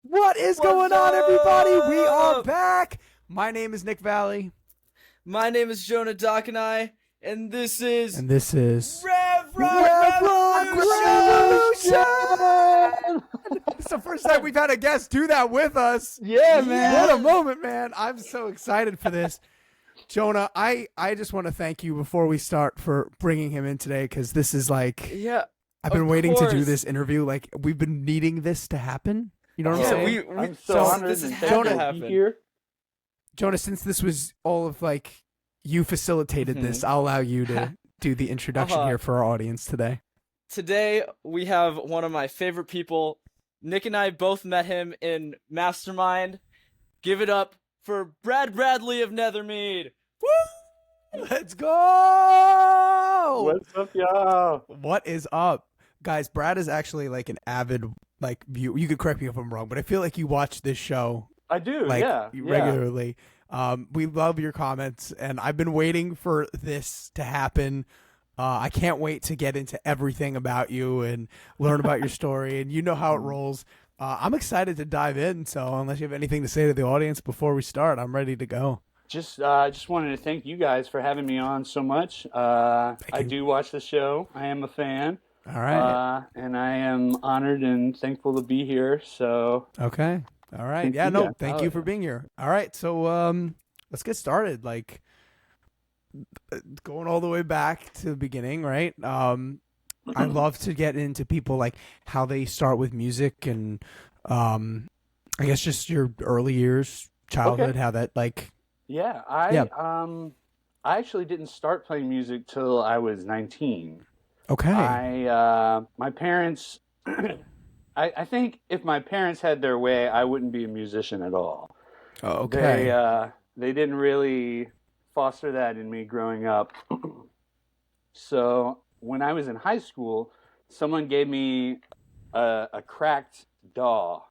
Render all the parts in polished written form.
What is What's going on, everybody? We are up? back. My name is Nick Valley, My name is Jonah Dockenai, and this is and this is Rev Rock Rev Rock Revolution! Revolution. It's the first time we've had a guest do that with us. Yeah, man. What a moment, man. I'm so excited for this. Jonah, I just want to thank you before we start for bringing him in today, because this is like, Yeah, I've been of waiting to do course. this interview. Like, we've been needing this to happen. You know what I'm Yeah, saying? we I'm So, so honored this and has thankful to to be happen. here. Jonah, since this was all of like you facilitated this, I'll allow you to do the introduction here for our audience today. Today we have one of my favorite people. Nick and I both met him in Mastermind. Give it up for Brad Bradley of Nethermead. Woo! Let's go! What's up, y'all? What is up? Guys, Brad is actually like an avid view. You could correct me if I'm wrong, but I feel like you watch this show I do, like yeah. regularly. We love your comments, and I've been waiting for this to happen. I can't wait to get into everything about you and learn about your story, and you know how it rolls. I'm excited to dive in, so unless you have anything to say to the audience before we start, I'm ready to go. Just wanted to thank you guys for having me on so much. I do watch the show. I am a fan. All right. And I am honored and thankful to be here. So Okay. All right. Thank Yeah, you, no, guys. thank you for being here. All right. So let's get started. Like going all the way back to the beginning, right? I love to get into people like how they start with music and I guess just your early years, childhood, Okay. how that like yeah, Yeah. I actually didn't start playing music till I was 19. okay. My parents, I think if my parents had their way, I wouldn't be a musician at all. Okay. They didn't really foster that in me growing up. So when I was in high school, someone gave me a cracked DAW,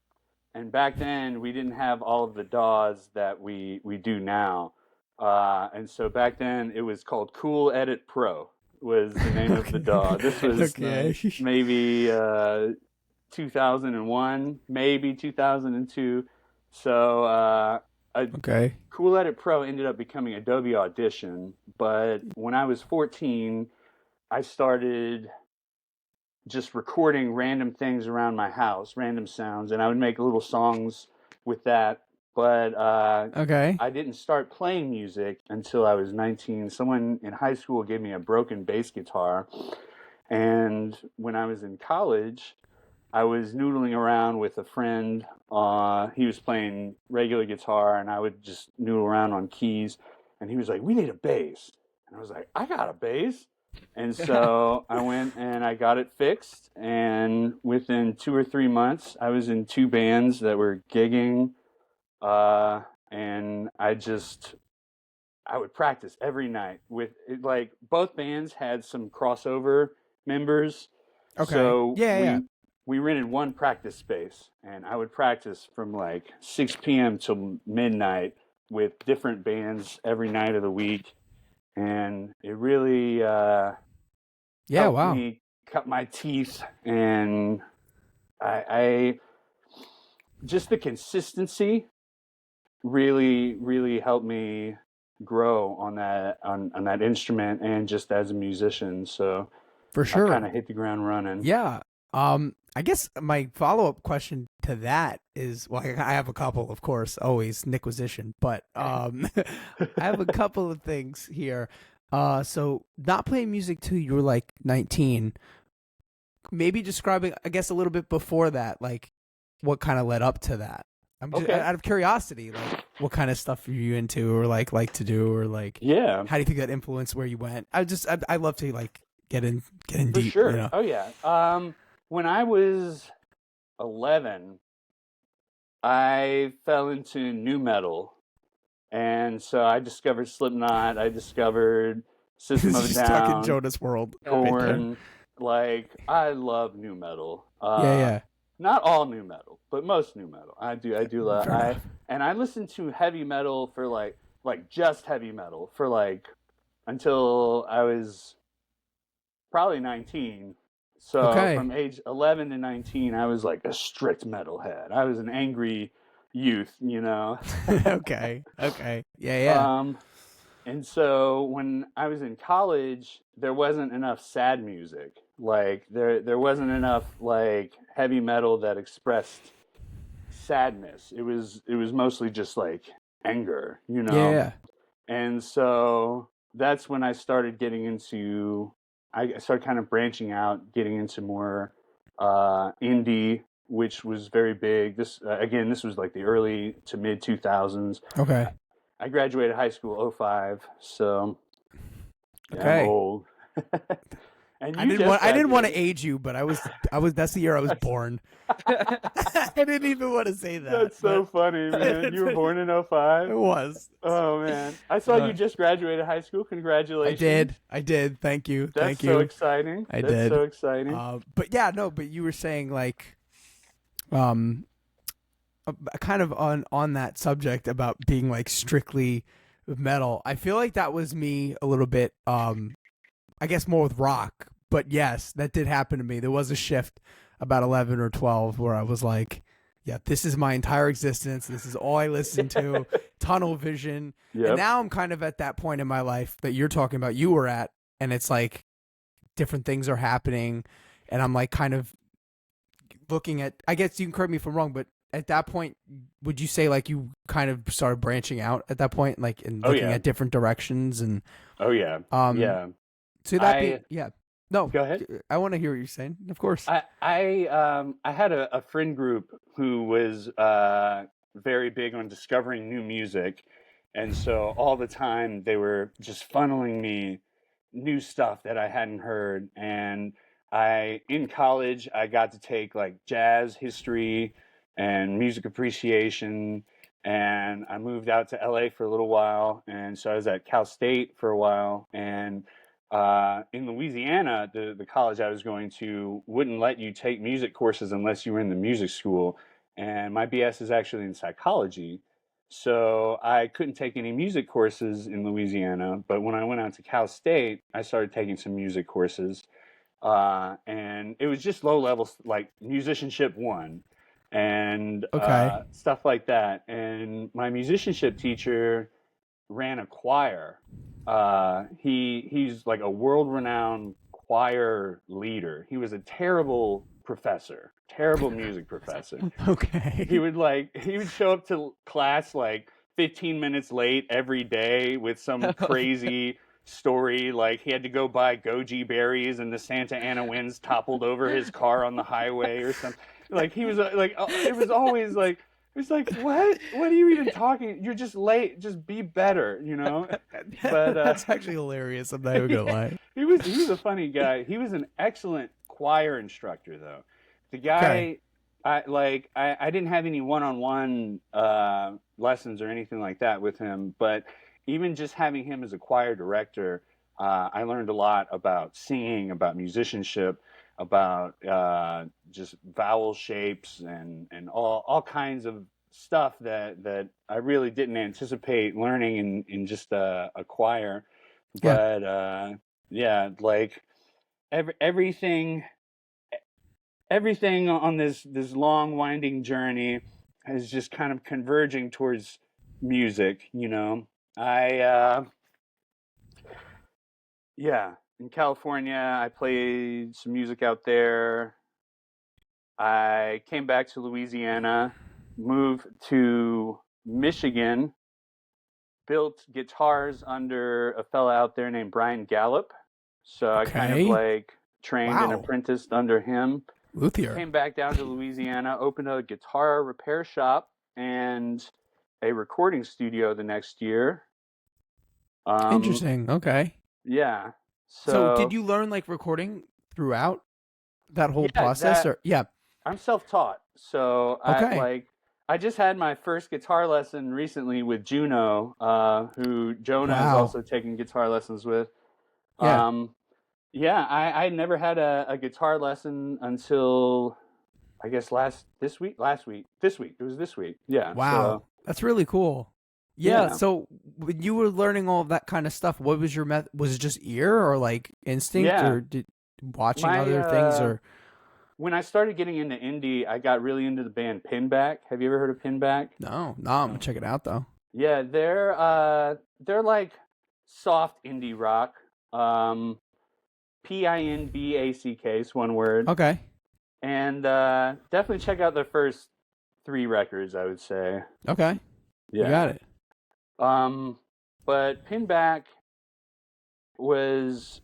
and back then we didn't have all of the DAWs that we do now. And so back then it was called Cool Edit Pro was the name of the DAW. This was Okay. maybe 2001, maybe 2002. So Okay. Cool Edit Pro ended up becoming Adobe Audition. But when I was 14, I started just recording random things around my house, random sounds, and I would make little songs with that. But Okay. I didn't start playing music until I was 19. Someone in high school gave me a broken bass guitar. And when I was in college, I was noodling around with a friend. He was playing regular guitar, and I would just noodle around on keys. And he was like, "We need a bass." And I was like, "I got a bass." And so I went and I got it fixed. And within 2 or 3 months, I was in two bands that were gigging. And I would practice every night with like both bands had some crossover members. Okay. So Yeah. we rented one practice space, and I would practice from like 6 p.m. till midnight with different bands every night of the week. And it really Yeah. helped Wow. me cut my teeth. And I just the consistency really helped me grow on that instrument and just as a musician. So For I sure. kind of hit the ground running. Yeah. I guess my follow-up question to that is, well, I have a couple, of course, always Nickquisition, but I have a couple of things here. So not playing music till you were like 19, maybe describing, I guess, a little bit before that, like what kind of led up to that. I'm just Okay. out of curiosity, like what kind of stuff are you into or like to do, or like Yeah, how do you think that influenced where you went? I love to like get in for deep, sure. you know. Oh yeah. When I was 11, I fell into new metal, and so I discovered Slipknot. I discovered System of a Just stuck in Down, Jonas world. Right there. Korn. Like I love new metal. Yeah. Not all new metal, but most new metal. I do love. Fair enough. I listened to heavy metal for like just heavy metal for like until I was probably 19. So Okay. from age 11 to 19, I was like a strict metalhead. I was an angry youth, you know. Okay. Okay. Yeah. Yeah. Um, and so when I was in college, there wasn't enough sad music. Like there wasn't enough like heavy metal that expressed sadness. It was mostly just like anger, you know. Yeah. And so that's when I started I started kind of branching out, getting into more indie, which was very big. This was like the early to mid 2000s. Okay. I graduated high school '05, so yeah, I'm Okay. old. And you just I didn't want to graduated. age you, but I was that's the year I was born. I didn't even want to say that, That's but so funny, man. You were born in it '05? was. Oh, man. I saw you just graduated high school. I Congratulations. did. I did. Thank you. That's Thank so you. exciting. I That's did. so exciting. But yeah, no, but you were saying like um kind of on that subject about being like strictly metal. I feel like that was me a little bit I guess more with rock. But yes, that did happen to me. There was a shift about 11 or 12 where I was like, yeah, this is my entire existence. This is all I listen to. Tunnel vision. And Yep. now I'm kind of at that point in my life that you're talking about you were at, and it's like different things are happening, and I'm like kind of looking at, I guess you can correct me if I'm wrong, but at that point, would you say like you kind of started branching out at that point, like and Oh, looking yeah. at different directions and Oh, yeah. um Yeah. so that being I yeah. No, Go ahead. I want to hear what you're saying. Of course. I had a friend group who was very big on discovering new music, and so all the time they were just funneling me new stuff that I hadn't heard. And I in college I got to take like jazz history and music appreciation, and I moved out to LA for a little while, and so I was at Cal State for a while. And in Louisiana, the college I was going to wouldn't let you take music courses unless you were in the music school. And my BS is actually in psychology. So I couldn't take any music courses in Louisiana. But when I went out to Cal State, I started taking some music courses. And it was just low levels, like musicianship one and Okay. stuff like that. And my musicianship teacher ran a choir. He's like a world renowned choir leader. He was a terrible professor, terrible music professor. Okay. He would show up to class like 15 minutes late every day with some crazy story, like he had to go buy goji berries and the Santa Ana winds toppled over his car on the highway or something. Like he was it was always like it was like, what are you even talking? You're just late. Just be better, you know. But That's actually hilarious. I'm not even gonna lie. he was a funny guy. He was an excellent choir instructor, though. The Okay. guy, I didn't have any one-on-one lessons or anything like that with him, but even just having him as a choir director, I learned a lot about singing, about musicianship, about just vowel shapes and all kinds of stuff that I really didn't anticipate learning in just a choir. Yeah. But yeah, like everything everything on this long winding journey is just kind of converging towards music, you know. I Yeah, in California I played some music out there. I came back to Louisiana, moved to Michigan, built guitars under a fella out there named Brian Gallup. So I kind of Okay. like trained and Wow. apprenticed under him. Luthier. Came back down to Louisiana, opened a guitar repair shop and a recording studio the next year. Um, Interesting. Okay. yeah. So did So you learn like recording throughout that whole yeah, process or yeah. I'm self-taught. So Okay. I just had my first guitar lesson recently with Juno, who Jonah is Wow. also taking guitar lessons with. Yeah. Um, yeah, I never had a guitar lesson until I guess this week. It was this week. Yeah. Wow. So That's really cool. Yeah, yeah, so when you were learning all of that kind of stuff, what was your was it just ear or like instinct yeah. or did watching My other things or? when I started getting into indie, I got really into the band Pinback. Have you ever heard of Pinback? No, I'm gonna check it out though. Yeah, they're like soft indie rock. Pinback is one word. Okay. And definitely check out their first 3 records, I would say. Okay. You got Yeah. it. But Pinback was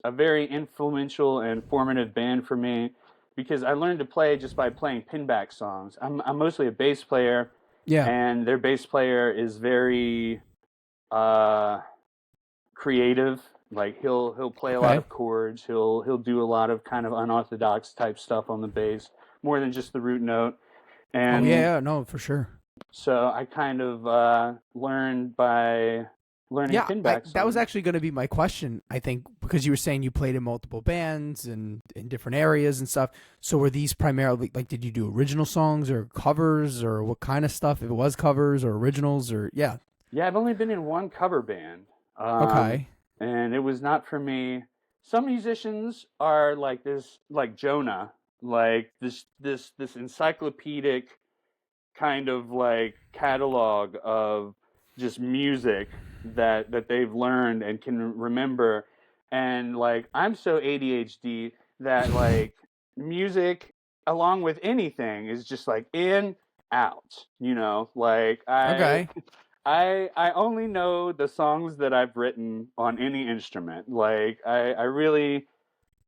a very influential and formative band for me because I learned to play just by playing Pinback songs. I'm mostly a bass player, Yeah. and their bass player is very uh, creative. Like he'll play a lot Okay. of chords. He'll do a lot of kind of unorthodox type stuff on the bass, more than just the root note. Oh And yeah, no, for sure. so I kind of learned by learning Yeah, Pinback that was songs. actually going to be my question. I think because you were saying you played in multiple bands and in different areas and stuff. So were these primarily like, did you do original songs or covers or what kind of stuff? If it was covers or originals or yeah. Yeah, I've only been in one cover band, Okay. and it was not for me. Some musicians are like this, like Jonah, like this encyclopedic kind of like catalog of just music that they've learned and can remember. And like I'm so ADHD that like music along with anything is just like in out, like I Okay. I only know the songs that I've written on any instrument. Like I really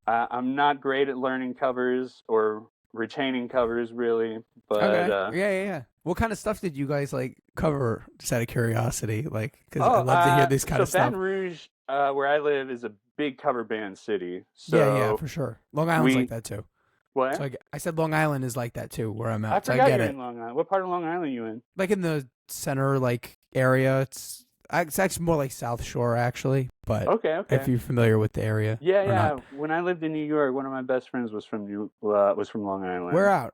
I'm not great at learning covers or retaining covers really, but Okay. Yeah. What kind of stuff did you guys like cover? Just out of curiosity, like because I oh, love to hear this kind so of stuff. Baton Rouge, where I live, is a big cover band city. Yeah, So for sure. Long Island's like we that too. So what? I said Long Island is like that too, where I'm I at. So I forgot get you're it. in Long Island. What part of Long Island are you in? Like in the center like area. It's actually more like South Shore actually, but Okay, if okay. you're familiar with the area Yeah, or not. yeah. When I lived in New York, one of my best friends was from Long Where Island.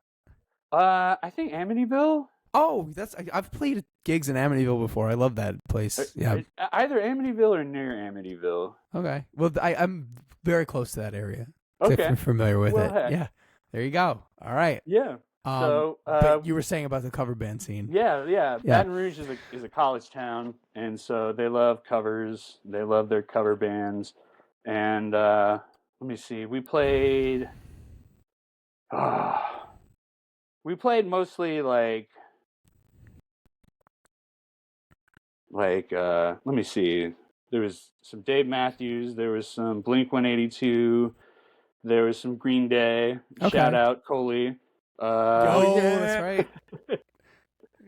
out? I think Amityville. Oh, I've played gigs in Amityville before. I love that place. Yeah. Either Amityville or near Amityville. Okay. Well, I'm very close to that area. If Okay. you're familiar with Well, it. heck. Yeah. There you go. All right. Yeah. So, But you were saying about the cover band scene. yeah. Yeah. Baton Rouge is a college town, and so they love covers. They love their cover bands, and let me see. We played mostly let me see. There was some Dave Matthews. There was some Blink 182. There was some Green Day. Shout Okay. out Coley. Yo, that's Yeah. right.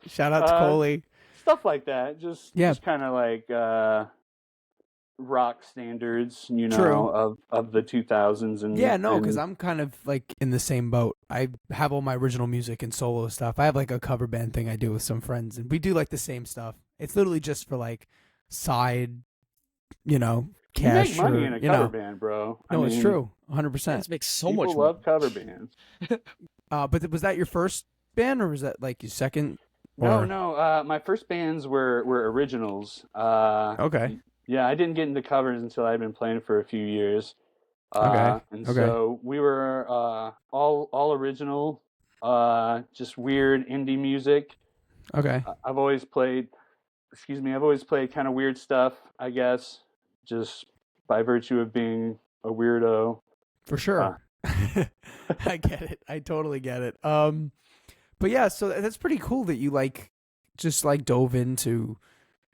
Shout out to uh, Coley. Stuff like that. Yeah. Just kind of like rock standards, True. of the 2000s Yeah, no, because and I'm kind of like in the same boat. I have all my original music and solo stuff. I have like a cover band thing I do with some friends, and we do like the same stuff. It's literally just for like side, you make cash money or in a cover band, bro. No, I it's mean, true, 100%. Bands make so people much love money. cover bands. But was that your first band, or was that like your second? No, Or no. My first bands were originals. okay, Yeah, I didn't get into covers until I'd been playing for a few years. okay, And okay, so we were all original, just weird indie music. okay, I've always played, I've always played kind of weird stuff, I guess, just by virtue of being a weirdo. for Uh, sure. I get it. I totally get it. But yeah, so that's pretty cool that you like just like dove into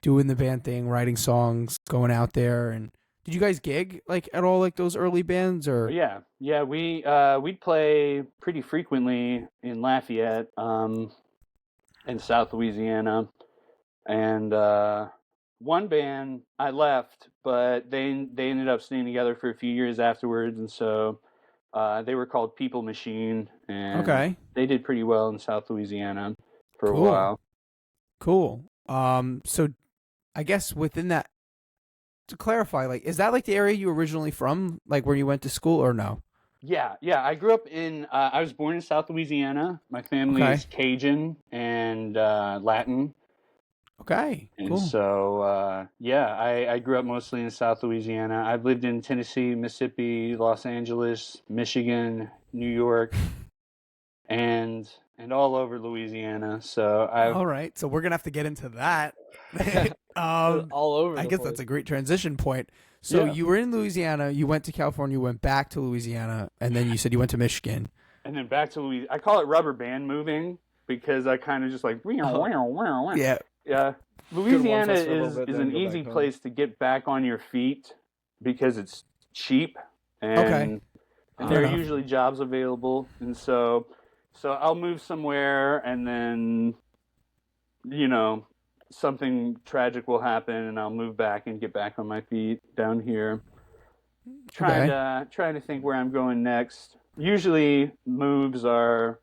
doing the band thing, writing songs, going out there, and did you guys gig like at all like those early bands or? yeah, we'd play pretty frequently in Lafayette, in South Louisiana, and one band I left, but they ended up staying together for a few years afterwards, and so they were called People Machine, and Okay, they did pretty well in South Louisiana for a cool, while. cool. So I guess within that, to clarify, like, is that like the area you were originally from, like where you went to school, or no? Yeah. I grew up I was born in South Louisiana. My family Okay, is Cajun and Latin. Okay, And cool. so, yeah, I grew up mostly in South Louisiana. I've lived in Tennessee, Mississippi, Los Angeles, Michigan, New York, and all over Louisiana. So I've All right, so we're gonna have to get into that. um, All over I the guess that's place. a great transition point. So yeah, you were in Louisiana, you went to California, you went back to Louisiana, and then you said you went to Michigan. and then back to Louisiana. I call it rubber band moving because I kind of just like Oh, Yeah. yeah. good one for Louisiana us for a little bit, is then an go back easy home. place to get back on your feet because it's cheap Okay. and Fair there are enough. usually jobs available, and so I'll move somewhere, and then you know something tragic will happen, and I'll move back and get back on my feet down here. Okay. Trying to think where I'm going next. Usually moves are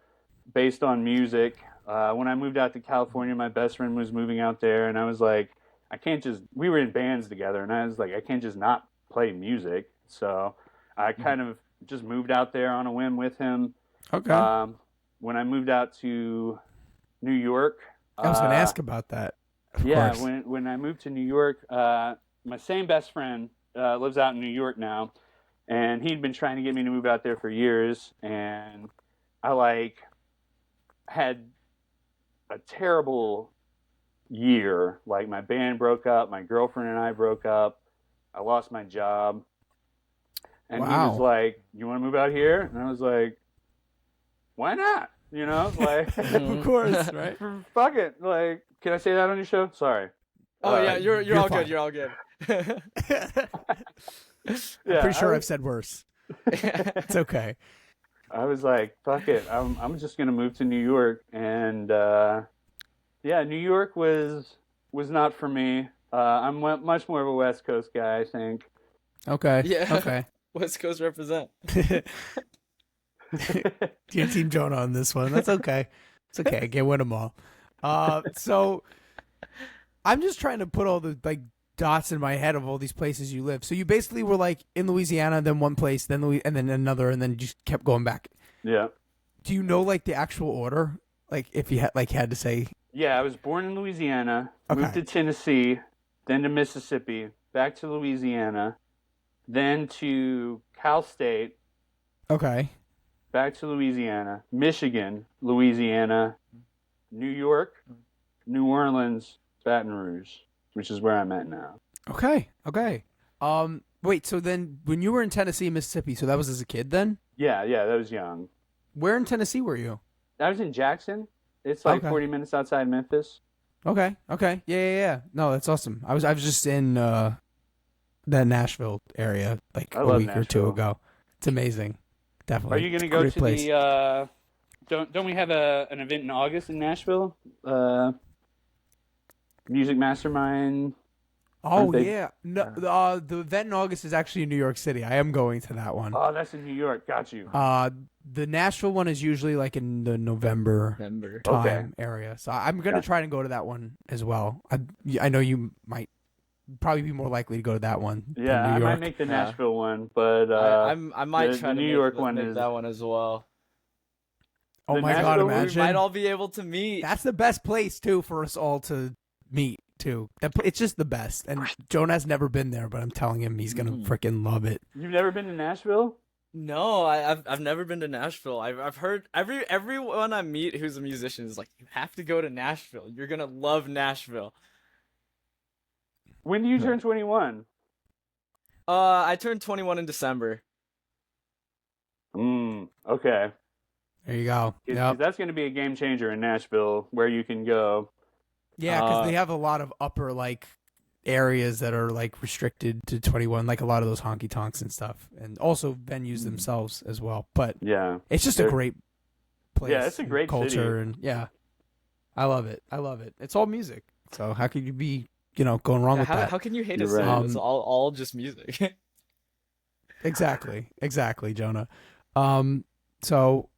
based on music. When I moved out to California, my best friend was moving out there, and I was like, I can't just. We were in bands together, and I was like, I can't just not play music. So I kind of just moved out there on a whim with him. Okay. Um, when I moved out to New York, I was gonna uh, ask about that. Of yeah, course. when I moved to New York, my same best friend lives out in New York now, and he'd been trying to get me to move out there for years, and I like had a terrible year. Like my band broke up, my girlfriend and I broke up, I lost my job, and he was Wow. like, "You want to move out here?" And I was like, "Why not?" You know, like Of course, right? fuck it. Like, can I say that on your show? Sorry. Oh yeah, you're You're all good. fine. You're all good. I'm pretty sure I I've said worse. It's okay. I was like, fuck it. I'm just gonna move to New York, and yeah, New York was not for me. I'm much more of a West Coast guy, I think. Okay. Yeah, Okay. West Coast represent. Your team Jonah on this one. That's okay. It's okay. I can win them all. So I'm just trying to put all the like dots in my head of all these places you live. So you basically were like in Louisiana, then one place, then and then another, and then you just kept going back. Yeah, Do you know like the actual order? Like if you had to say. yeah. I was born in Louisiana, moved Okay. to Tennessee, then to Mississippi, back to Louisiana, then to Cal State, Okay. back to Louisiana, Michigan, Louisiana, New York, New Orleans, Baton Rouge, which is where I'm at now. Okay. Okay. Wait. So then, when you were in Tennessee, Mississippi, so that was as a kid. Then Yeah, yeah, that was young. where in Tennessee were you? I was in Jackson. It's like Okay. 40 minutes outside Memphis. Okay. Okay. Yeah. Yeah. Yeah. No, that's awesome. I was just in that Nashville area like I a love week or two Nashville. ago. It's amazing. Are Definitely. you going It's to a go great to place. the don't we have an event in August in Nashville? Music Mastermind, aren't Oh they? yeah. No, the event in August is actually in New York City. I am going to that one. Oh, that's in New York. Got you. The Nashville one is usually like in the November Remember. Okay. time area. So I'm gonna Gotcha. try and go to that one as well. I know you might probably be more likely to go to that one Yeah, than New I might York. make the Yeah. Nashville one, but I might the try to New York one make is that one as well. Oh the my God! Nashville one- We Imagine might all be able to meet. that's the best place too for us all to meet too. It's just the best. And Jonah's never been there, but I'm telling him he's gonna freaking love it. You've never been to Nashville? No, I've never been to Nashville. I've heard everyone I meet who's a musician is like, you have to go to Nashville. You're gonna love Nashville. When do you turn 21? I turned 21 in December. Okay. There you go. 'Cause Yep. that's going to be a game changer in Nashville, where you can go. Yeah, because they have a lot of upper like areas that are like restricted to 21, like a lot of those honky tonks and stuff, and also venues themselves as well. But Yeah. it's just a They're- great place. Yeah, it's a and great culture, city. and yeah, I love it. I love it. It's all music, so how could you be, going wrong with that? How can you hate a You're city? right. It's all just music. Exactly, Jonah. So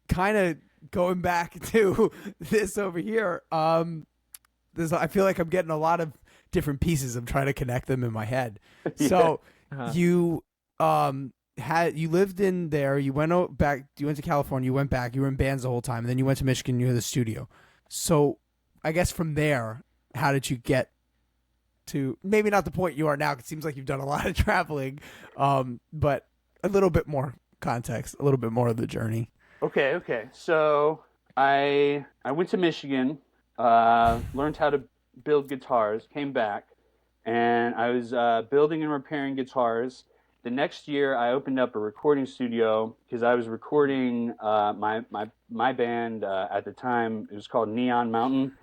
kind of going back to this over here. I feel like I'm getting a lot of different pieces. I'm trying to connect them in my head. Yeah. So Uh-huh. you you lived in there. You went back. You went to California. You went back. You were in bands the whole time, and then you went to Michigan. You had the studio. So I guess from there, how did you get to maybe not the point you are now? 'Cause it seems like you've done a lot of traveling, but a little bit more context, a little bit more of the journey. Okay. So I went to Michigan, learned how to build guitars, came back, and I was building and repairing guitars. The next year, I opened up a recording studio because I was recording my band at the time. It was called Neon Mountain,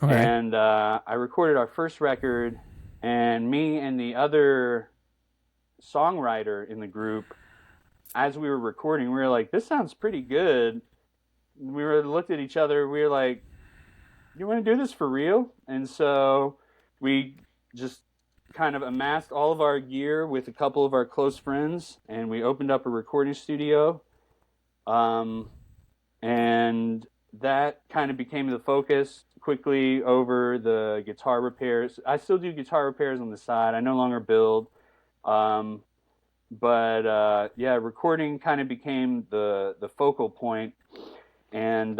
Okay. and I recorded our first record. And me and the other songwriter in the group, as we were recording, we were like, "This sounds pretty good." We looked at each other. We were like, "You want to do this for real?" And so we just kind of amassed all of our gear with a couple of our close friends, and we opened up a recording studio. And that kind of became the focus quickly over the guitar repairs. I still do guitar repairs on the side. I no longer build. But yeah, recording kind of became the focal point. And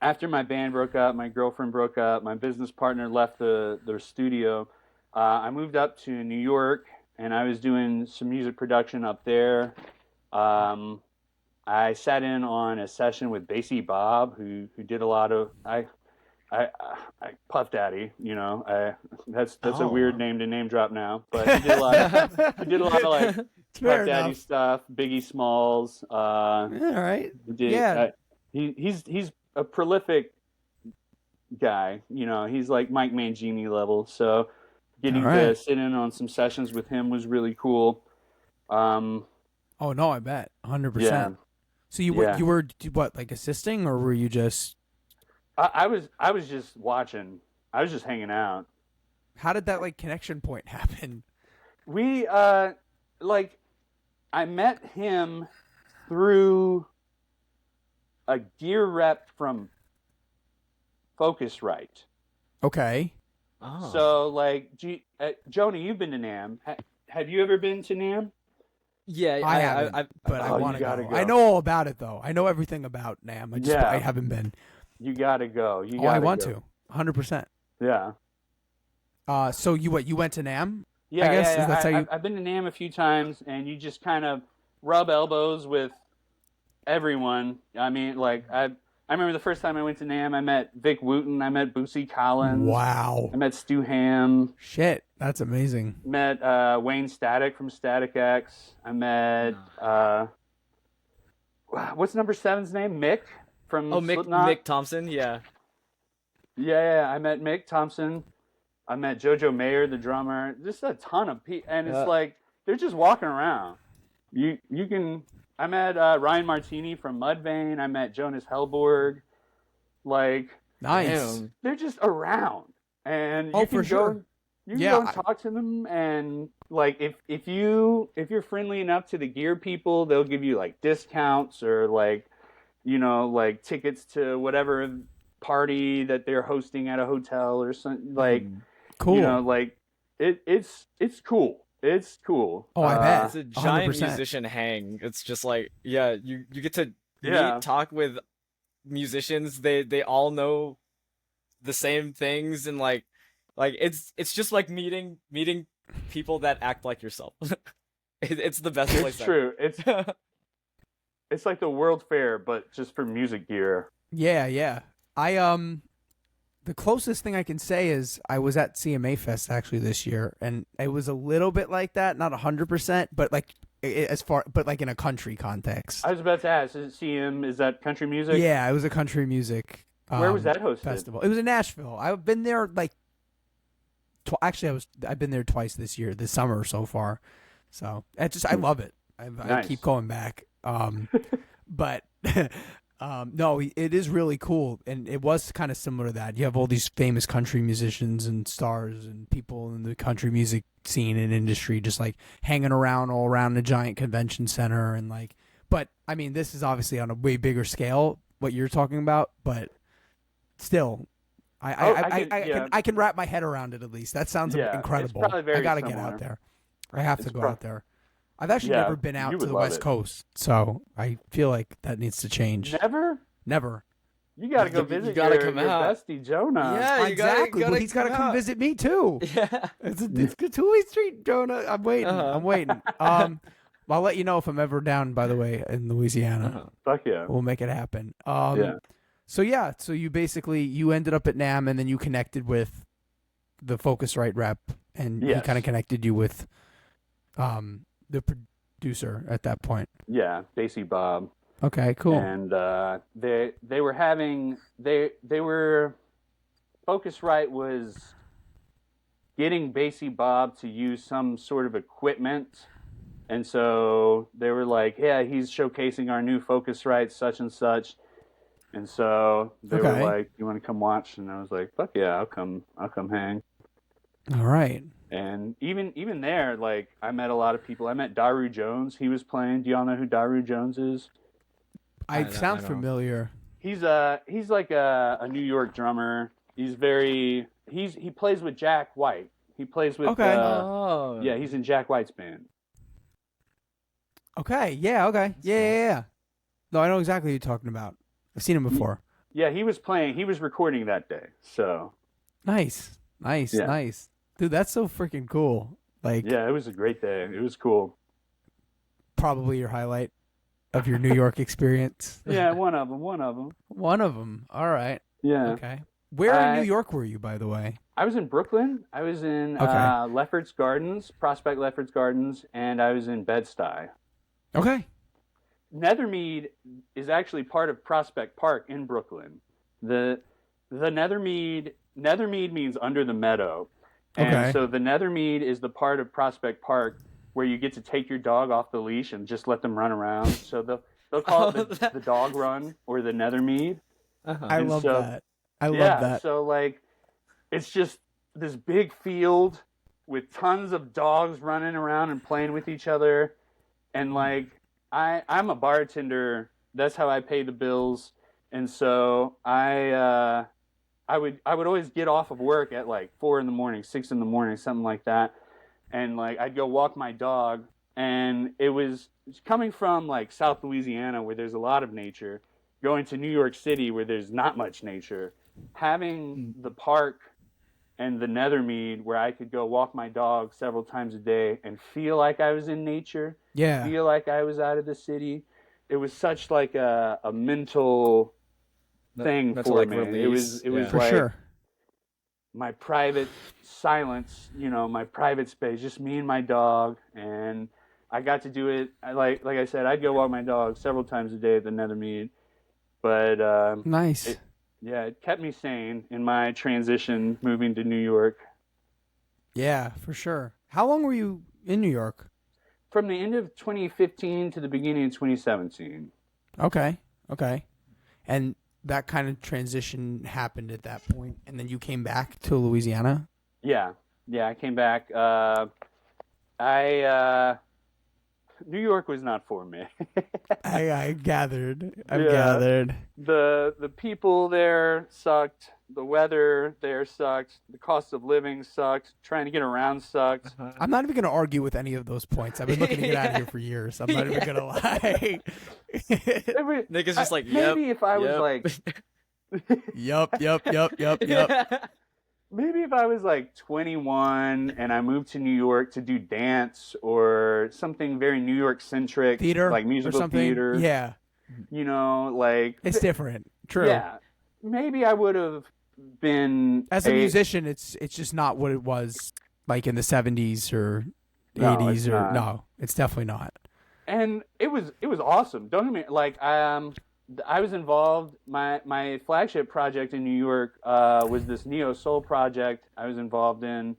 after my band broke up, my girlfriend broke up, my business partner left their studio, I moved up to New York, and I was doing some music production up there. I sat in on a session with Basie Bob, who did a lot of I Puff Daddy, that's a weird name to name drop now, but he did a lot of like Puff Daddy stuff, Biggie Smalls. All right. He's a prolific guy. He's like Mike Mangini level. So getting to sit in on some sessions with him was really cool. Oh no, I bet 100%. Yeah. So you were what, like assisting, or were you just? I was just watching. I was just hanging out. How did that like connection point happen? We I met him through a gear rep from Focusrite. Okay. Oh. So Joni, you've been to NAMM. Have you ever been to NAMM? Yeah, I haven't, but I want to go. I know all about it though. I know everything about NAMM. I haven't been. You gotta go. I want to. 100%. Yeah. So you went to NAMM? Yeah, I guess yeah. that's how you. I've been to NAMM a few times, and you just kind of rub elbows with everyone. I mean, I remember the first time I went to NAMM, I met Vic Wooten, I met Bootsy Collins. Wow. I met Stu Ham. Shit, that's amazing. Met Wayne Static from Static X. I met what's number 7's name? Mick from Slipknot. Mick Thompson, yeah. Yeah, I met Mick Thompson. I met Jojo Mayer, the drummer. Just a ton of people, and it's like they're just walking around. You can. I met Ryan Martini from Mudvayne. I met Jonas Hellborg. Nice. They're just around, and you can for sure. You can go and talk to them, and if you're friendly enough to the gear people, they'll give you discounts or tickets to whatever party that they're hosting at a hotel or something. Cool. It's cool. It's cool. Oh, I bet. It's a giant 100%. musician hang. It's just you get to meet, talk with musicians. They all know the same things, and it's just like meeting people that act like yourself. It's the best place. It's true. It's like the World Fair, but just for music gear. Yeah. The closest thing I can say is I was at CMA Fest actually this year, and it was a little bit like that, not 100%, but in a country context. I was about to ask, is that country music? Yeah, it was a country music. Where was that hosted? Festival. It was in Nashville. I've been there I've been there twice this summer so far. So I love it. I keep going back. But no, it is really cool, and it was kind of similar to that. You have all these famous country musicians and stars and people in the country music scene and industry just hanging around all around the giant convention center, and but I mean, this is obviously on a way bigger scale what you're talking about, but still, I can wrap my head around it at least. That sounds incredible. It's probably very I gotta similar. get out there. I have to go out there. I've actually never been out to the West Coast, so I feel like that needs to change. Never? Never. You got to go You visit gotta your come out. bestie Jonah. Yeah, you exactly. gotta Well, he's got to come out. visit me too. Yeah. It's a two-way street, Jonah. I'm waiting. Uh-huh. I'm waiting. I'll let you know if I'm ever down. By the way, in Louisiana, Uh-huh. Fuck yeah. we'll make it happen. Yeah. So yeah, so you ended up at NAMM, and then you connected with the Focusrite rep, and he Yes. kind of connected you with the producer at that point. Yeah, Basie Bob. Okay, cool. And they were having they were Focusrite was getting Basie Bob to use some sort of equipment, and so they were like, yeah, he's showcasing our new Focusrite such and such, and so they were Okay. like, you want to come watch? And I was like, fuck yeah, I'll come hang. All right. And even there, like, I met a lot of people. I met Daru Jones. He was playing. Do y'all know who Daru Jones is? I know, sound I know. familiar. He's like a New York drummer. He plays with Jack White. He plays with Okay. Oh. yeah, he's in Jack White's band. Okay. Yeah. Okay. Yeah. No, I know exactly who you're talking about. I've seen him before. Yeah, he was recording that day. So Nice. Yeah. Dude, that's so freaking cool. Like, yeah, it was a great day. It was cool. probably your highlight of your New York experience. Yeah, one of them. One of them. All right. Yeah. Okay. Where in New York were you, by the way? I was in Brooklyn. I was in Okay. Lefferts Gardens, Prospect Lefferts Gardens, and I was in Bed-Stuy. Okay. Nethermead is actually part of Prospect Park in Brooklyn. The Nethermead means under the meadow. And Okay. so the Nethermead is the part of Prospect Park where you get to take your dog off the leash and just let them run around. So they'll call it the dog run or the Nethermead. Uh-huh. I And love so- that. I love that. So like it's just this big field with tons of dogs running around and playing with each other. And like I'm a bartender. That's how I pay the bills. And so I would always get off of work at like 4 a.m, 6 a.m, something like that. And like I'd go walk my dog, and it was coming from like South Louisiana where there's a lot of nature, going to New York City where there's not much nature, having the park and the Nethermead where I could go walk my dog several times a day and feel like I was in nature, Yeah. feel like I was out of the city. It was such like a mental thing Mental, for like, me. release. It was Yeah. For like sure. my private silence, my private space, just me and my dog. And I got to do it. Like I said, I'd go walk my dog several times a day at the Nethermead. But Nice. it kept me sane in my transition moving to New York. Yeah, for sure. How long were you in New York? From the end of 2015 to the beginning of 2017. Okay. And that kind of transition happened at that point, and then you came back to Louisiana? Yeah, I came back. New York was not for me. I gathered. I've Yeah. gathered. The people there sucked. The weather there sucked. The cost of living sucked. Trying to get around sucked. I'm not even going to argue with any of those points. I've been looking to get out of here for years. I'm not even going to lie. Nick is just like, maybe if I was yep. like, Yup. maybe if I was like 21 and I moved to New York to do dance or something very New York centric, Theater like or musical something. theater. Yeah, Like it's different. True. Yeah, maybe I would have been As a musician, it's just not what it was like in the 70s or No, 80s it's or not. no, it's definitely not. And it was awesome. Don't get me like I was involved. My flagship project in New York was this neo soul project I was involved in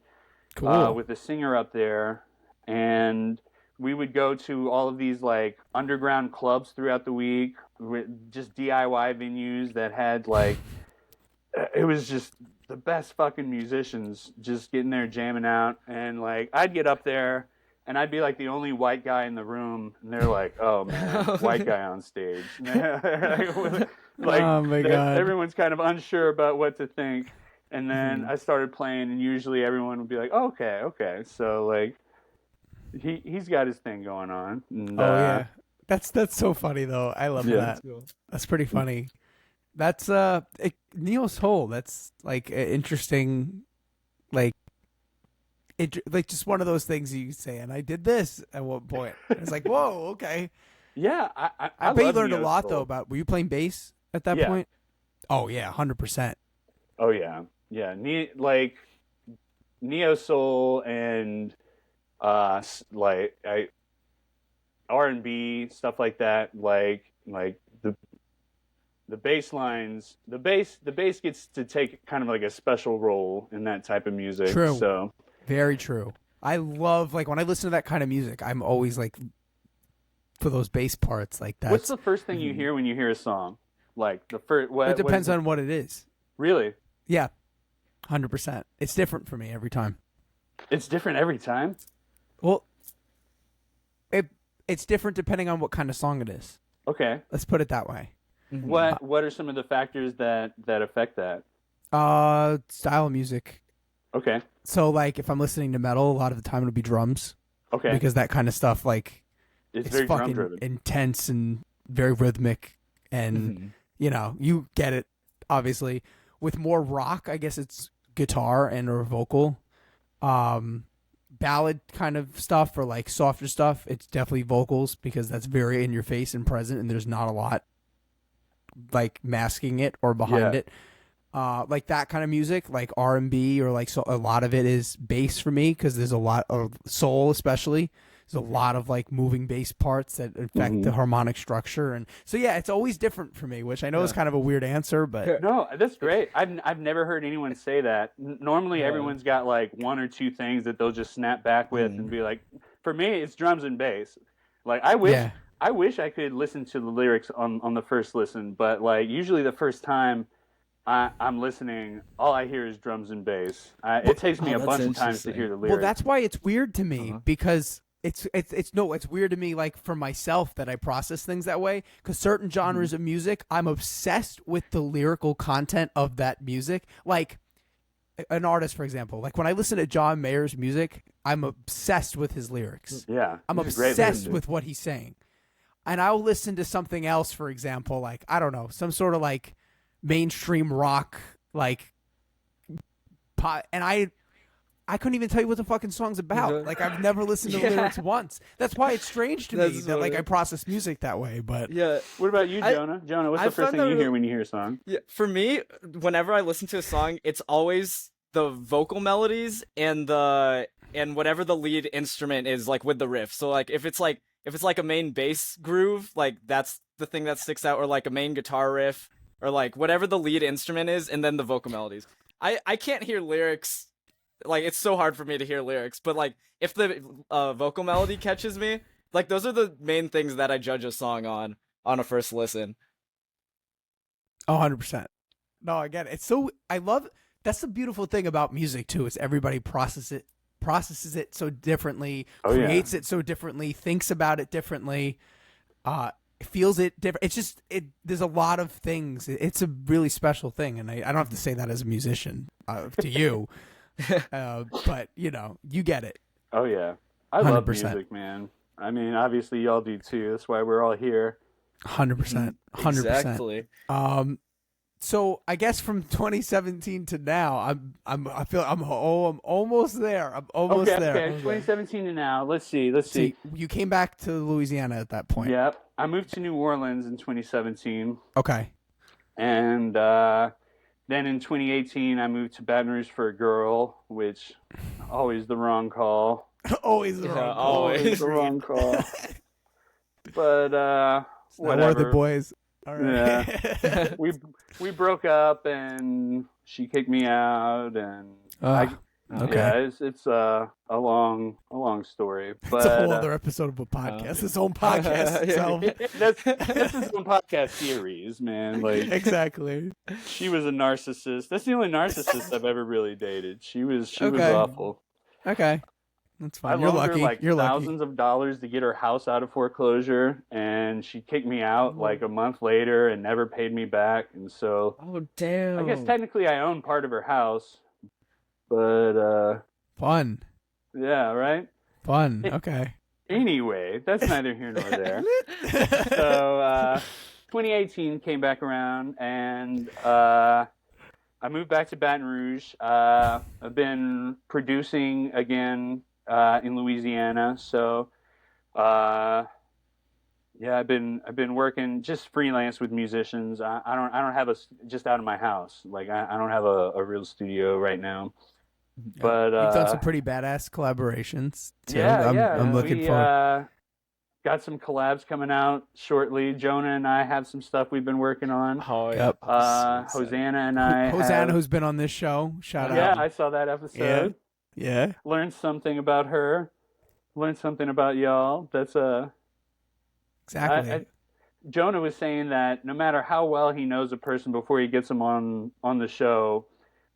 Cool. with the singer up there, and we would go to all of these like underground clubs throughout the week, with just DIY venues that had like it was just the best fucking musicians just getting there jamming out, and like I'd get up there. And I'd be like the only white guy in the room, and they're like, "Oh man, white guy on stage." Like, Oh my God. everyone's kind of unsure about what to think. And then I started playing, and usually everyone would be like, oh, "Okay." So like, he's got his thing going on. And, Oh yeah, that's so funny though. I love Yeah. that. That's pretty funny. That's neo soul. That's like interesting, like like just one of those things you say. And I did this at one point. It's like, whoa, okay. Yeah, I I bet you love learned a neo lot though soul. about. Were you playing bass at that Yeah. point? Oh yeah, 100%. Oh yeah, yeah. Like neo soul and like R&B stuff like that. Like the bass lines, the bass gets to take kind of like a special role in that type of music. True, So very true. I love like when I listen to that kind of music. I'm always like for those bass parts. Like what's that's. the first thing you hear when you hear a song? Like the first, It what is depends the, on what it is. really? Yeah, 100%. It's different for me every time. It's different every time. Well, it it's different depending on what kind of song it is. Okay. Let's put it that way. What are some of the factors that affect that? Style of music. Okay. So like if I'm listening to metal, a lot of the time it'll be drums Okay. because that kind of stuff like It's it's very drum fucking driven. intense and very rhythmic and you get it obviously. With more rock, I guess it's guitar and or vocal. Ballad kind of stuff or like softer stuff, it's definitely vocals because that's very in your face and present and there's not a lot like masking it or behind Yeah. it. Like that kind of music, like R&B or like so a lot of it is bass for me because there's a lot of soul, especially. There's a lot of like moving bass parts that affect the harmonic structure, and so yeah, it's always different for me, which I know is kind of a weird answer, but No, that's great. I've never heard anyone say that. Normally, everyone's got like one or two things that they'll just snap back with and be like, for me, it's drums and bass. Like yeah, I wish I could listen to the lyrics on the first listen, but like usually the first time I'm listening, all I hear is drums and bass. It takes me a that's bunch of times to interesting. hear the lyrics. well, that's why it's weird to me because. It's weird to me like for myself that I process things that way because certain genres of music I'm obsessed with the lyrical content of that music, like an artist for example, like when I listen to John Mayer's music I'm obsessed with his lyrics. Yeah, I'm he's a great obsessed lyricist. with what he's saying, and I'll listen to something else for example, like I don't know, some sort of like mainstream rock like pot, and I couldn't even tell you what the fucking song's about. Like I've never listened to the lyrics once. That's why it's strange to me That's that like funny. I process music that way. But Yeah. What about you, Jonah? Jonah, what's I the first found thing that you really- hear when you hear a song? Yeah, for me, whenever I listen to a song, it's always the vocal melodies and whatever the lead instrument is, like with the riff. So like if it's like a main bass groove, like that's the thing that sticks out, or like a main guitar riff, or like whatever the lead instrument is, and then the vocal melodies. I can't hear lyrics. Like it's so hard for me to hear lyrics, but like if the vocal melody catches me, like those are the main things that I judge a song on a first listen. 100%. No, I get it. It's so I love. That's the beautiful thing about music too. Is everybody processes it so differently, creates it so differently, thinks about it differently, feels it different. It's just there's a lot of things. It's a really special thing, and I don't have to say that as a musician to you, but you get it. Oh yeah, I love 100%. music, man. I mean, obviously y'all do too. That's why we're all here. 100%. 100%. Exactly. So I guess from 2017 to now, I'm almost there. I'm almost there. Okay. 2017 to now. Let's see. See, you came back to Louisiana at that point. Yep. I moved to New Orleans in 2017, Okay. and then in 2018 I moved to Baton Rouge for a girl, which always the wrong call. Always the wrong call. Always the wrong call. But One of whatever. the boys. All right. Yeah. we broke up and she kicked me out and Okay. yeah, it's a long story. But It's a whole other episode of a podcast. Its own podcast itself. that's his own podcast series, man. Like Exactly. she was a narcissist. That's the only narcissist I've ever really dated. She was Okay. awful. Okay. That's I fine. You're loaned lucky. her like You're lucky. thousands of dollars to get her house out of foreclosure, and she kicked me out like a month later and never paid me back. And so Oh damn. I guess technically I own part of her house, but Fun. yeah, right. Fun. Okay. Anyway, that's neither here nor there. So 2018 came back around, and I moved back to Baton Rouge. I've been producing again in Louisiana, so yeah, I've been working just freelance with musicians. I don't have just out of my house. Like I don't have a real studio right now. But You've done some pretty badass collaborations too. yeah, I'm looking we forward. got some collabs coming out shortly. Jonah and I have some stuff we've been working on. Oh, Yep. Hosanna and I Hosanna, have, who's been on this show, shout yeah, out. I saw that episode. Yeah. Learned something about her. Learned something about y'all. That's Exactly. Jonah was saying that no matter how well he knows a person before he gets them on the show,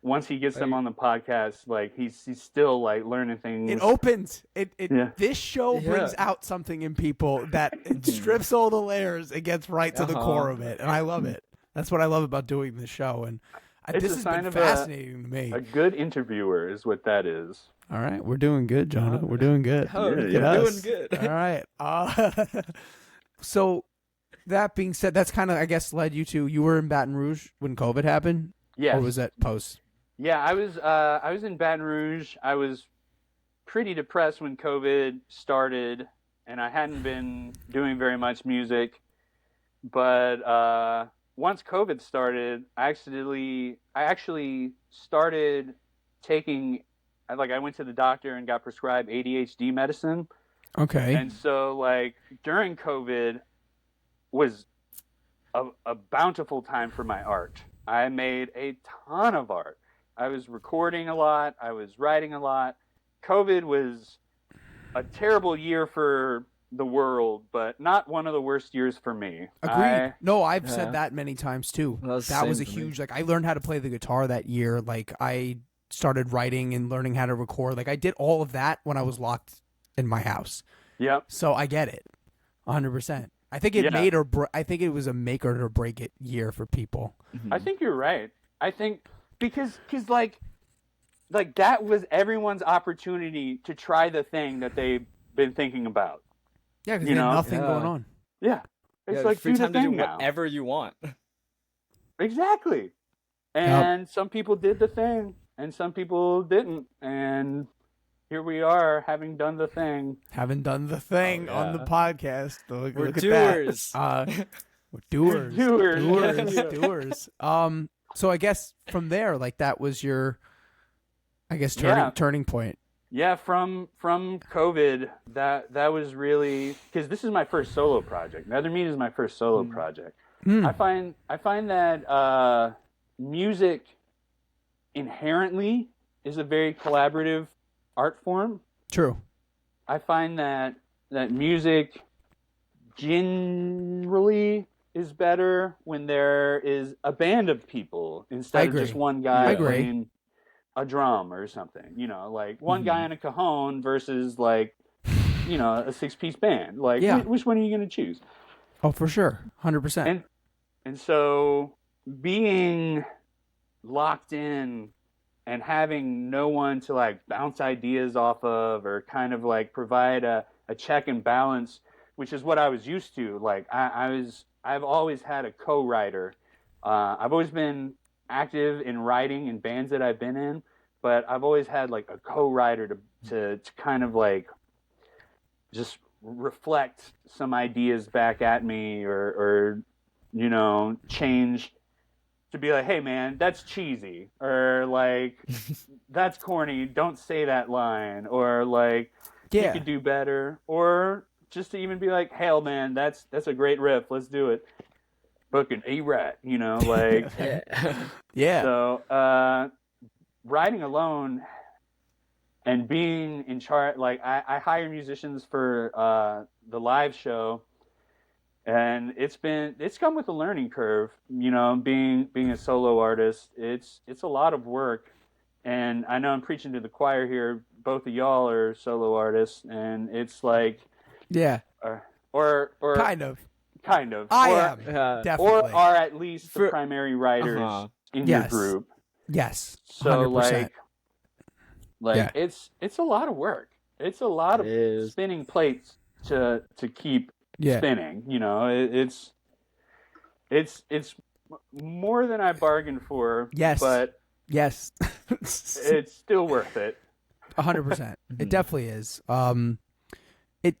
once he gets them on the podcast, like he's still like learning things. It opens. Yeah. This show brings out something in people that it strips all the layers. It gets right to the core of it, and I love it. That's what I love about doing the show, and this has been fascinating to me. A good interviewer is what that is. All right, we're doing good, Jonah. We're doing good. Doing good. All right. So that being said, that's kind of, I guess, led you were in Baton Rouge when COVID happened? Yes. Or was that post? Yeah, I was in Baton Rouge. I was pretty depressed when COVID started, and I hadn't been doing very much music. But once COVID started, I actually started taking, I went to the doctor and got prescribed ADHD medicine. Okay. And so, like, during COVID was a bountiful time for my art. I made a ton of art. I was recording a lot. I was writing a lot. COVID was a terrible year for the world, but not one of the worst years for me. Agreed. I've said that many times too. That was a huge, I learned how to play the guitar that year. Like, I started writing and learning how to record. Like, I did all of that when I was locked in my house. Yep. So I get it, 100%. I think it I think it was a make or break it year for people. Mm-hmm. I think you're right. I think because like that was everyone's opportunity to try the thing that they've been thinking about. Yeah, because they had nothing going on. Yeah, it's like free do time the thing to do now. whatever you want. Exactly. And some people did the thing, and some people didn't, and here we are, having done the thing. On the podcast. We're look doers. At that. We're doers. Doers. So I guess from there, like, that was your, I guess, turning point. Yeah, from COVID, that was really, because this is my first solo project. Nethermead is my first solo project. I find that music inherently is a very collaborative art form. True. I find that music generally is better when there is a band of people instead of just one guy playing a drum or something. You know, like one guy in a cajon versus, like, you know, a 6-piece band. Like, which one are you going to choose? Oh, for sure. 100%. And so being locked in and having no one to, like, bounce ideas off of or kind of, like, provide a check and balance, which is what I was used to. Like, I've always had a co-writer. I've always been active in writing in bands that I've been in, but I've always had, like, a co-writer to kind of, like, just reflect some ideas back at me or you know, change, to be like, hey man, that's cheesy, or like that's corny, don't say that line, or like you could do better, or just to even be like, hell man, that's a great riff, let's do it. Fucking A-Rat, you know, like So writing alone and being in charge, like I hire musicians for the live show. And it's come with a learning curve, you know, being a solo artist. It's a lot of work, and I know I'm preaching to the choir here. Both of y'all are solo artists, and it's like, or kind of. I am definitely, or are at least the primary writers in your group. Yes, 100%. So like it's a lot of work. It's a lot of spinning plates to keep spinning, you know. It's more than I bargained for, Yes. but Yes. it's still worth it. 100%. It definitely is. It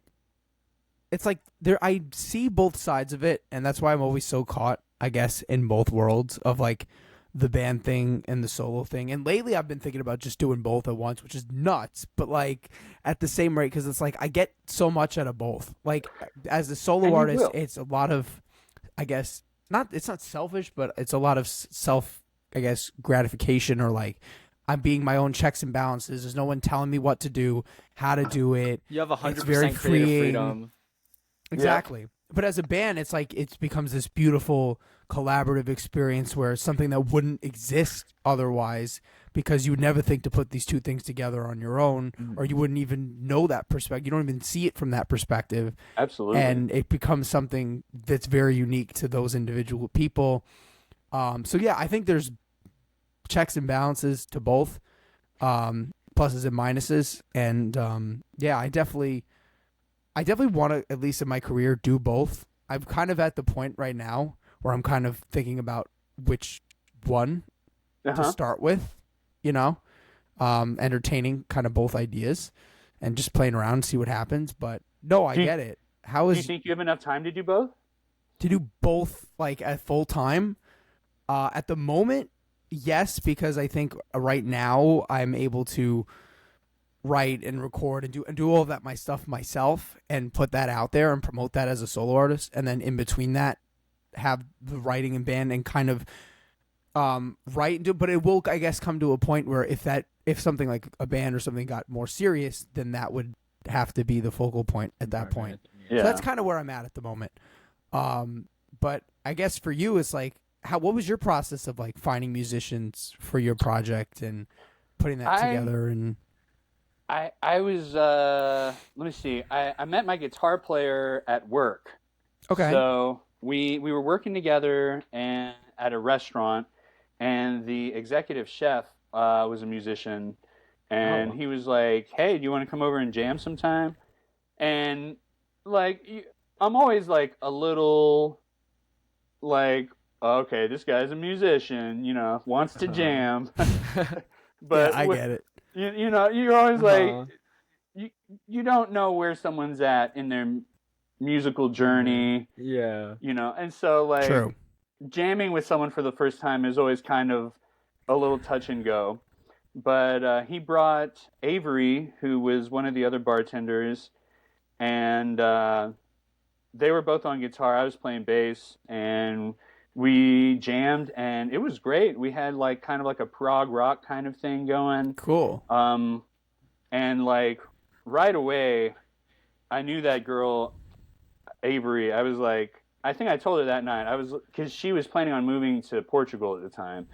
it's like there I see both sides of it, and that's why I'm always so caught, I guess, in both worlds of like the band thing and the solo thing. And lately I've been thinking about just doing both at once, which is nuts, but like at the same rate, because it's like I get so much out of both. Like as a solo And you artist, will. it's a lot of, I guess, it's not selfish, but it's a lot of self, I guess, gratification, or like I'm being my own checks and balances. There's no one telling me what to do, how to do it. You have 100% It's very creative freeing. freedom. Exactly. But as a band, it's like it becomes this beautiful collaborative experience where it's something that wouldn't exist otherwise, because you would never think to put these two things together on your own, or you wouldn't even know that perspective. You don't even see it from that perspective. Absolutely. And it becomes something that's very unique to those individual people. So yeah, I think there's checks and balances to both, pluses and minuses. And yeah, I definitely want to, at least in my career, do both. I'm kind of at the point right now where I'm kind of thinking about which one to start with, entertaining kind of both ideas and just playing around and see what happens. But no, I get it. Do you think you have enough time to do both? To do both like at full time? At the moment, yes, because I think right now I'm able to write and record and do all of that my stuff myself and put that out there and promote that as a solo artist, and then in between that have the writing and band and kind of write and do. But it will, I guess, come to a point where if something like a band or something got more serious, then that would have to be the focal point at that point. Yeah. So that's kind of where I'm at the moment. But I guess for you, it's like, what was your process of like finding musicians for your project and putting that together? And I was let me see. I met my guitar player at work. Okay. So we were working together and at a restaurant, and the executive chef was a musician, and he was like, "Hey, do you want to come over and jam sometime?" And like I'm always like a little like, okay, this guy's a musician, wants to jam. But yeah, I get it. You're always like, you don't know where someone's at in their musical journey. Yeah. And so like True. jamming with someone for the first time is always kind of a little touch and go. But he brought Avery, who was one of the other bartenders, and they were both on guitar. I was playing bass, and we jammed, and it was great. We had like kind of like a prog rock kind of thing going. Cool. And like right away, I knew that girl, Avery. I was like, I think I told her that night. Because she was planning on moving to Portugal at the time,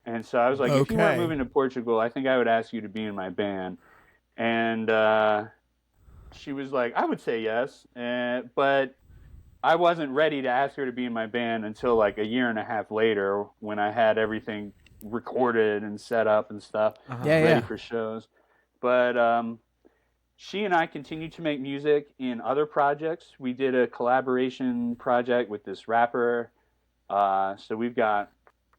and so I was like, if you weren't moving to Portugal, I think I would ask you to be in my band. And she was like, I would say yes, but I wasn't ready to ask her to be in my band until like a year and a half later, when I had everything recorded and set up and stuff, ready for shows. But she and I continued to make music in other projects. We did a collaboration project with this rapper. So we've got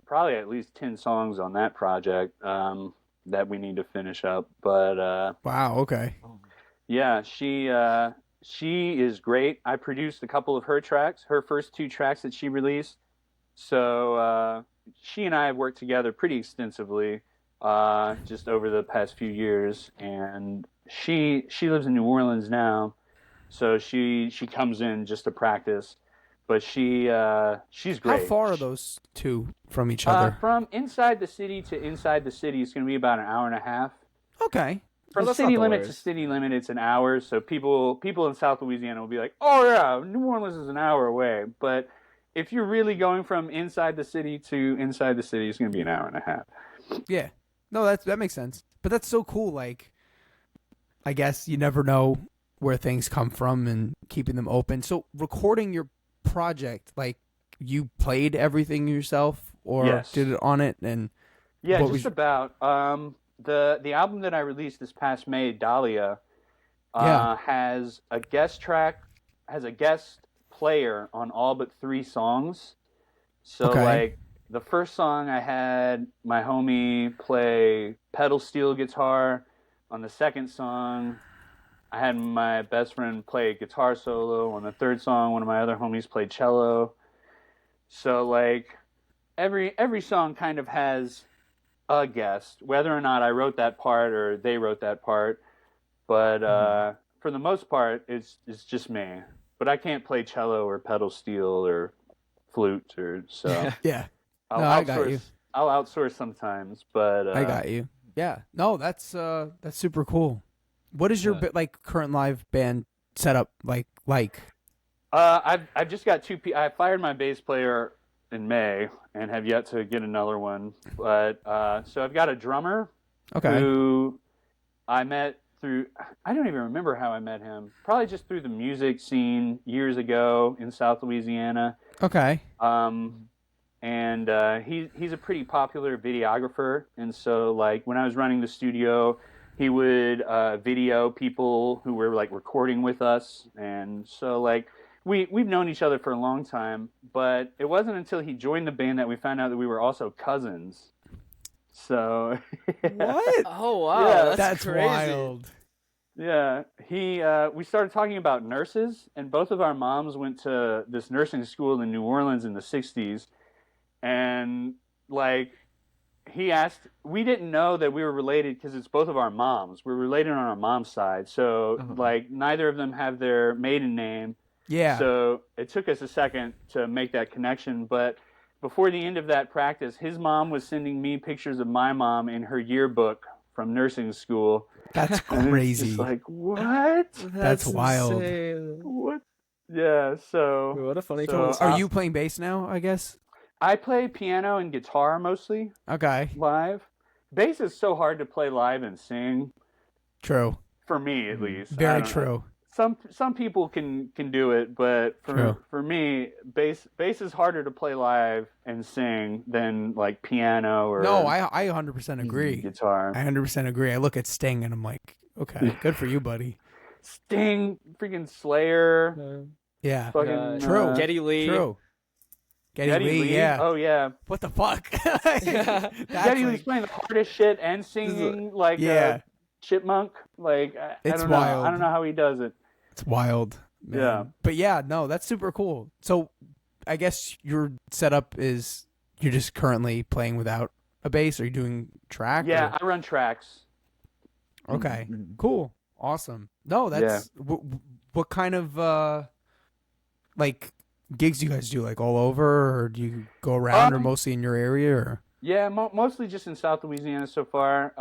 probably at least 10 songs on that project that we need to finish up. But wow, okay. Yeah, she is great. I produced a couple of her tracks, her first 2 tracks that she released. So she and I have worked together pretty extensively just over the past few years. And she lives in New Orleans now, so she comes in just to practice. But she's great. How far are those two from each other? From inside the city to inside the city, it's going to be about an hour and a half. Okay. From city limit to city limit, it's an hour. So people in South Louisiana will be like, "Oh yeah, New Orleans is an hour away." But if you're really going from inside the city to inside the city, it's going to be an hour and a half. Yeah. No, that makes sense. But that's so cool. Like, I guess you never know where things come from and keeping them open. So recording your project, like, you played everything yourself or did it on it? And yeah, just about. The album that I released this past May, Dahlia, has a guest player on all but 3 songs. So Okay. like the first song I had my homie play pedal steel guitar. On the second song, I had my best friend play guitar solo. On the third song, one of my other homies played cello. So like every song kind of has a guest, whether or not I wrote that part or they wrote that part. But for the most part, it's just me. But I can't play cello or pedal steel or flute or so. Yeah. I'll No, I got you. outsource. I'll outsource sometimes, but I got you. Yeah. No, that's super cool. What is your like current live band setup like? I've just got I fired my bass player in May and have yet to get another one. But so I've got a drummer Okay. who I met through. I don't even remember how I met him. Probably just through the music scene years ago in South Louisiana. Okay. And he's a pretty popular videographer, and so like when I was running the studio, he would video people who were like recording with us, and so like we've known each other for a long time, but it wasn't until he joined the band that we found out that we were also cousins. So What? Oh wow, Yeah. that's crazy. wild. yeah, we started talking about nurses, and both of our moms went to this nursing school in New Orleans in the '60s. And like we didn't know that we were related because it's both of our moms. We're related on our mom's side. So like neither of them have their maiden name. Yeah. So it took us a second to make that connection. But before the end of that practice, his mom was sending me pictures of my mom in her yearbook from nursing school. That's And it's crazy. just like, what? That's wild. insane. What? Yeah, so What a funny so coincidence. Are you playing bass now, I guess? I play piano and guitar mostly Okay. live. Bass is so hard to play live and sing, True. for me at least. I Very don't know. true. Some people can do it, but True. for me, bass is harder to play live and sing than like piano or No, I 100% agree. guitar. I 100% agree. I look at Sting and I'm like, okay, good for you, buddy. Sting, freaking Slayer, Yeah. fucking True. Geddy Lee. True. Geddy Lee, yeah. Oh yeah, What the fuck? Geddy Lee's playing the hardest shit and singing like a chipmunk. Like I It's don't know. wild. I don't know how he does it. It's wild. Man. Yeah. But yeah, no, that's super cool. So I guess your setup is you're just currently playing without a bass. Are you doing track? Yeah, or- I run tracks. Okay. Cool. Awesome. No, that's what kind of like gigs do you guys do? Like all over, or do you go around, or mostly in your area? Or Yeah, mostly just in South Louisiana so far.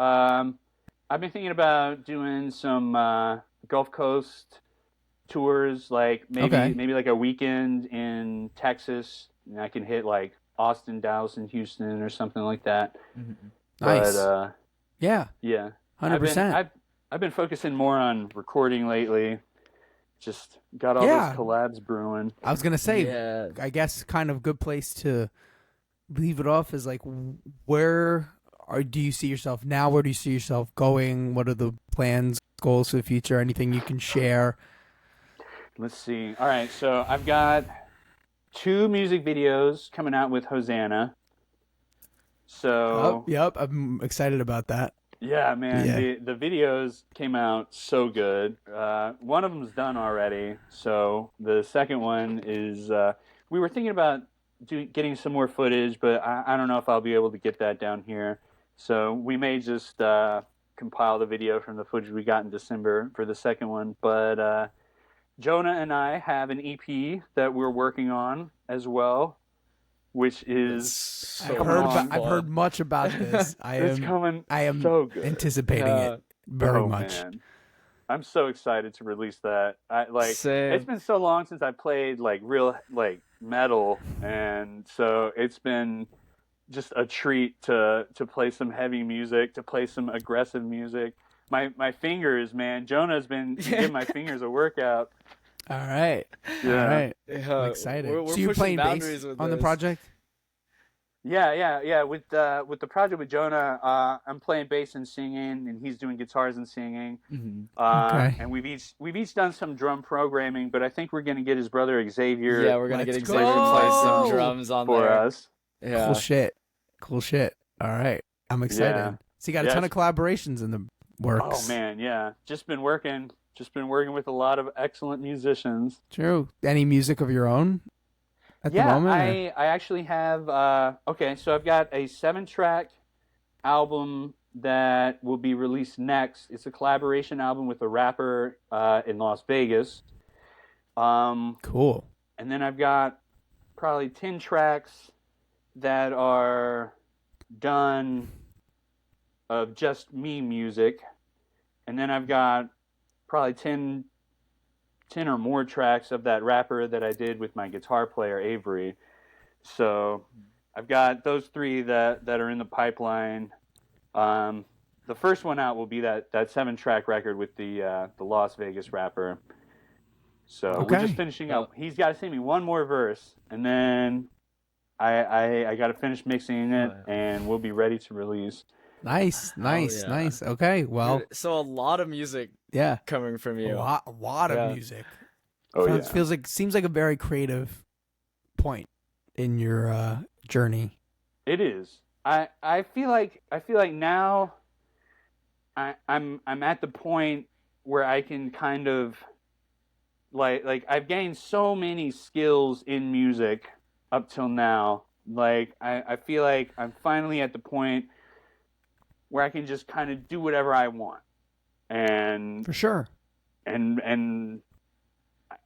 I've been thinking about doing some Gulf Coast tours, like maybe like a weekend in Texas, and I can hit like Austin, Dallas, and Houston or something like that. nice. But yeah, yeah, 100%. I've been focusing more on recording lately. Just got all Yeah. those collabs brewing. I was gonna say, Yeah. I guess kind of good place to leave it off is like, where do you see yourself now? Where do you see yourself going? What are the plans, goals for the future? Anything you can share? Let's see. All right, so I've got 2 music videos coming out with Hosanna. So Oh, yep, I'm excited about that. yeah, man, Yeah. the videos came out so good. One of them's done already. So the second one is we were thinking about getting some more footage, but I don't know if I'll be able to get that down here. So we may just compile the video from the footage we got in December for the second one. But Jonah and I have an EP that we're working on as well, which is I've coming on. I've heard much about this. It's coming I am so good. anticipating it very much. Man. I'm so excited to release that. Same. It's been so long since I played like real like metal, and so it's been just a treat to play some heavy music, to play some aggressive music. My fingers, man. Jonah's been giving my fingers a workout. All right. Yeah. All right. Yeah, I'm excited. we're So you're pushing playing boundaries bass with on the this. project? Yeah. With the project with Jonah, I'm playing bass and singing, and he's doing guitars and singing. Okay. And we've each done some drum programming, but I think we're gonna get his brother Xavier Yeah, we're gonna get Let's Xavier to play some go! drums on for there. us. Yeah. Cool shit. All right, I'm excited. Yeah. So you got a ton of collaborations in the works. Oh man, yeah. Just been working with a lot of excellent musicians. True. Any music of your own at the moment? I actually have okay, so I've got a 7-track album that will be released next. It's a collaboration album with a rapper in Las Vegas. Cool. And then I've got probably 10 tracks that are done of just me music. And then I've got probably 10 or more tracks of that rapper that I did with my guitar player, Avery. So I've got those 3 that are in the pipeline. The first one out will be that 7-track record with the Las Vegas rapper. So we're just finishing up. He's got to send me one more verse, and then I got to finish mixing it, and we'll be ready to release. Nice. Okay, well, so a lot of music, coming from you. A lot of music. Oh Seems like a very creative point in your journey. It is. I feel like now I'm at the point where I can kind of like I've gained so many skills in music up till now. Like I feel like I'm finally at the point where I can just kind of do whatever I want. And for sure. And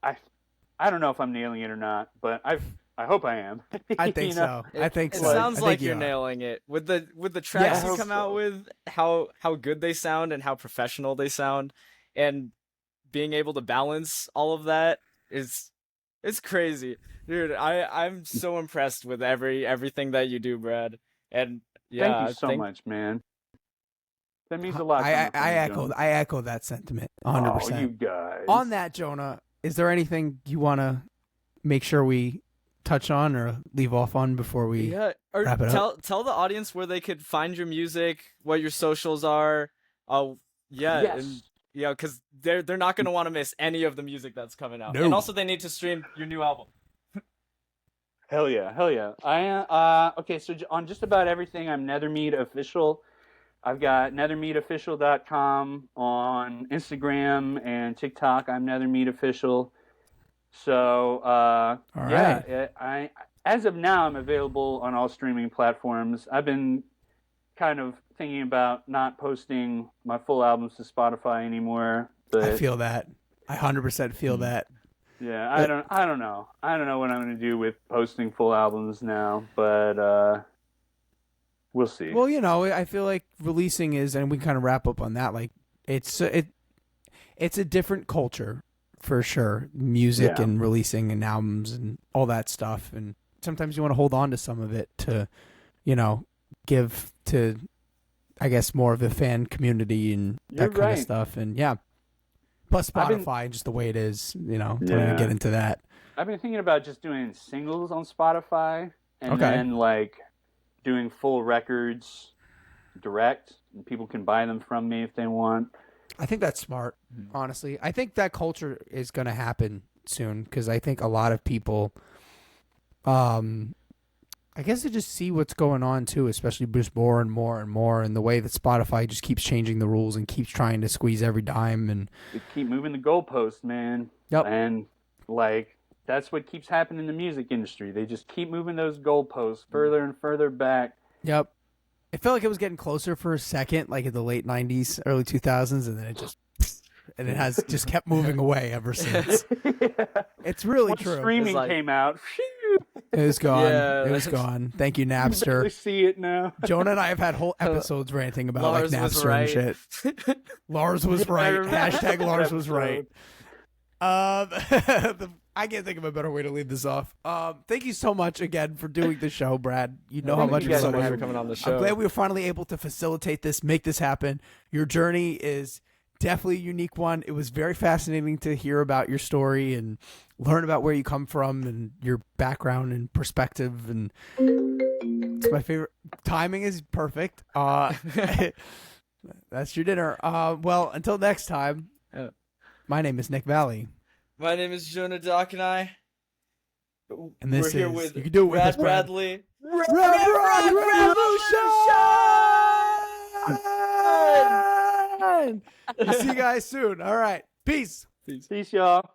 I don't know if I'm nailing it or not, but I hope I am. I think so. I think so. It sounds like you're are. nailing it with the tracks you come out with. How good they sound and how professional they sound, and being able to balance all of that it's crazy, dude. I'm so impressed with everything that you do, Brad. And thank you so much, man. That means a lot. I echo that sentiment 100%. Oh, you guys. On that, Jonah, is there anything you want to make sure we touch on or leave off on before we wrap it up? Tell the audience where they could find your music, what your socials are. Yes. Because they're not going to want to miss any of the music that's coming out. No. And also they need to stream your new album. Hell yeah. Okay, so on just about everything, I'm Nethermead Official. I've got nethermeadofficial.com on Instagram and TikTok. I'm Nethermead Official. So, all right. I as of now, I'm available on all streaming platforms. I've been kind of thinking about not posting my full albums to Spotify anymore. But I feel that. I 100% feel that. Yeah, I don't know. I don't know what I'm going to do with posting full albums now, but we'll see. Well, I feel like releasing is, and we kind of wrap up on that. Like, it's a different culture for sure. Music and releasing and albums and all that stuff. And sometimes you want to hold on to some of it to, give to, I guess, more of the fan community and that kind of stuff. And plus Spotify and just the way it is, don't even get into that. I've been thinking about just doing singles on Spotify and then like doing full records direct, and people can buy them from me if they want. I think that's smart, honestly. I think that culture is going to happen soon because I think a lot of people, I guess they just see what's going on too, especially just more and more and more, and the way that Spotify just keeps changing the rules and keeps trying to squeeze every dime. And they keep moving the goalposts, man. Yep. And like that's what keeps happening in the music industry. They just keep moving those goalposts further and further back. Yep. It felt like it was getting closer for a second, like in the late 90s, early 2000s, and then it has just kept moving away ever since. It's really Once true. streaming came out, it was gone. Yeah. It was gone. Thank you, I Napster. see it now. Jonah and I have had whole episodes ranting about Lars like was Napster right. and shit. Lars was right. Hashtag Lars was right. I can't think of a better way to lead this off. Thank you so much again for doing the show, Brad. You know how much you we guys love so much you. for coming on the show. I'm glad we were finally able to facilitate this, make this happen. Your journey is definitely a unique one. It was very fascinating to hear about your story and learn about where you come from and your background and perspective. And it's my favorite. Timing is perfect. That's your dinner. Well, until next time. My name is Nick Valley. My name is Jonah Dockenai. And this We're here is with you can do it with Brad us, Brad. Bradley. We'll see you guys soon. All right. Peace. Peace, y'all.